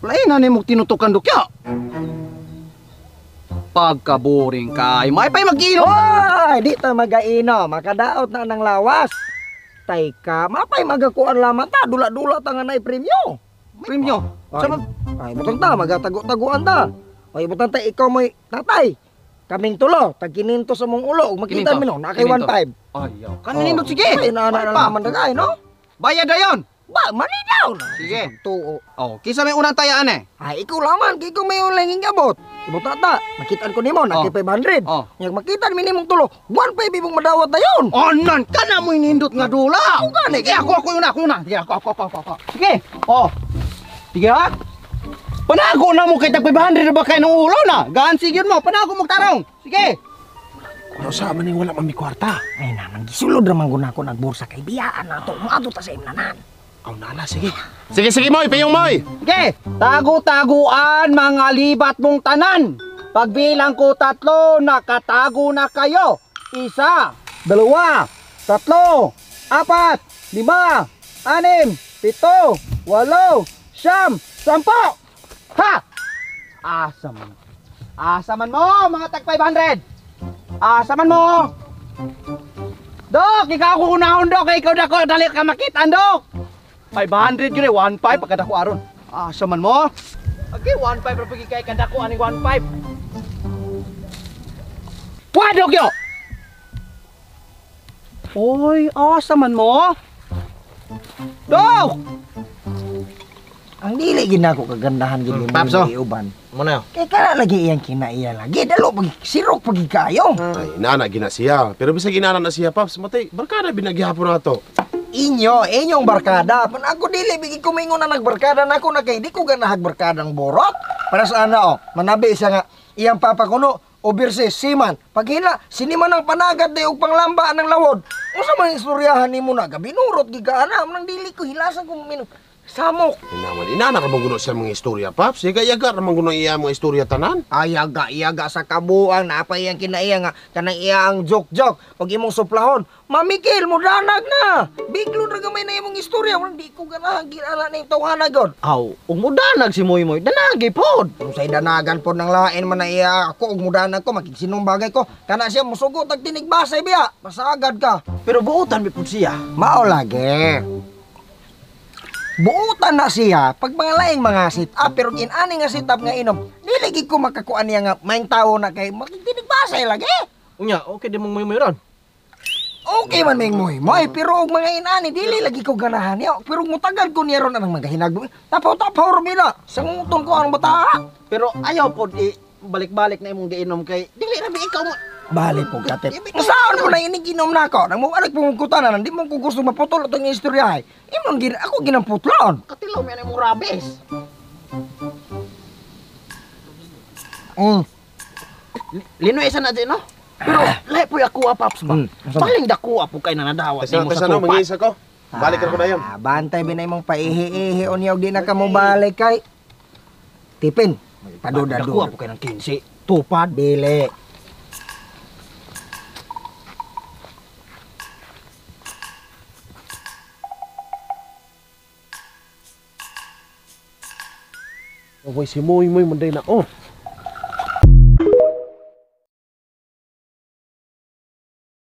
Lain na mo tinutukan dukya. Pagkaboring kay, may pa'y mag-inom. Hoy, di ta mag-aino, makadaot na ng lawas. Tay ka, mapay magakuan lamang ta, dula-dula ta nga na premyo. Premyo. Ay, butang ta, magatago-taguan ta. Ay, butang ta, ikaw mo'y tatay. Kaming tulo, tag-kininto sa mong ulo. Magkita mi no, nakay 1.5. Ayaw. Kanindot sige. Ay, na naman dagay, no? Bayad na yun. Ba, manidaw na. Sige. Tuo. Oh, kisa may unang tayaan eh. Ay, ikaw laman, kay ikaw may ulanging gabot. Ibuta ta, makitaan ko nimo, naki 500. Oh. Yang makitaan mi nimong tulo, 1.5 ibong madawat na yun. Onan ka na mo inindot nga dula. Ako gani. Sige, ako yun. Sige, ako. Sige. Oh. Sige ha. Panago na mo kay tag 500 ba kay nung ulo na. Gaan sigyon mo, panago mo tarong. Sige. Ano sa man wala man mi kwarta? Ay naman, gisulod raman guna ko nagbursa kay biyaan na to. Maado ta sa imnanan. Aw nana, sige. Sige, Moy, payong Moy. Sige. Tago-taguan mga libat mong tanan. Pagbilang ko 3, nakatago na kayo. 1, 2, 3, 4, 5, 6, 7, 8, 9, 10. Ha! Asaman mo, mga tag 500. Asaman mo. Dok, ikaw ko unahon, Dok. Ikaw dako, dali ka makita, Dok. 500 yun eh, 1.5 pagkadako aron. Asaman mo. Okay, 1.5 ra pagi kay kadako aning 1.5. Wa, Dok yo. Oy, asaman mo. Dok! Ang dili ginako kagandahan gid mo Papso. iuban. Muna yo. Kay kana lagi iyang kinaiya lagi. Dalo pag sirok pag kayo. Ay, nana gina siya. Pero bisag inana na siya, Paps, matay. Barkada binaghihapon na to. Inyong barkada. Pan ako dili bigi kumingon na nagbarkada na ako na kay di ko ganahag barkadang borot. Para sa ana manabi siya nga iyang papa kuno overseas seaman. Paghila sinima ng panagat day og panglamba ng lawod. Unsa man istoryahan nimo na gabinurot gigaana nang dili ko hilasan ko minum. Samok. Naman inana ra man guno siya mga istorya, Paps. Yaga-yaga ra man guno iya mga istorya tanan. Ayaga sa kabuang napay ang kinaiya nga kanang iya ang joke-joke pag imong suplahon. Mamikil mo danag na. Biglo ra gamay na imong istorya, wala di ko ganahan ginala ning tawhana god. Aw, ug mo danag si Moy danagi pod. Kung sa'y danagan po ng lain man na iya ako, ug mudanan ko, makiksinong bagay ko. Kana siya, musugot ang tinigbasay biya. Masagad ka. Pero buutan mi pud siya. Mao lagi. Buutan na siya, pag mga laing mga sit-up, pero inani nga sit-up nga inom, niligi ko makakuan niya nga, maing tao na kay, makikinigbasay lagi. Unya, okay di mong Moy ron. Okay man may moy, pero og mga inani, dili lagi ko ganahan niya. Pero mutagal ko niya ron ang mga hinagbo. Tapaw-tapaw ron nila. Sanguton ko ang bata. Pero ayaw pod balik-balik na imong giinom kay dili ra mi ikaw mo. Bali po katip. Saan mo na iniginom na ako? Nang mawalik pong kutanan, hindi mo ko gusto maputol itong istoryahe. Imong ako ginamputlon. Katilaw mi imong rabes. Linoy sa na din no? Pero lahi po ako Paps ba? Paling dako apo kay nanadawat Kasa nimo sa no tupa. mangisa ko. Balik ra ko dayon. Bantay binay mong paihi-ihi o niyaw di na ka mo balik kay. Tipin. Dako Padudador. apo kay ng 15. Tupad. Dili. Oh, si Moy manday na. Oh,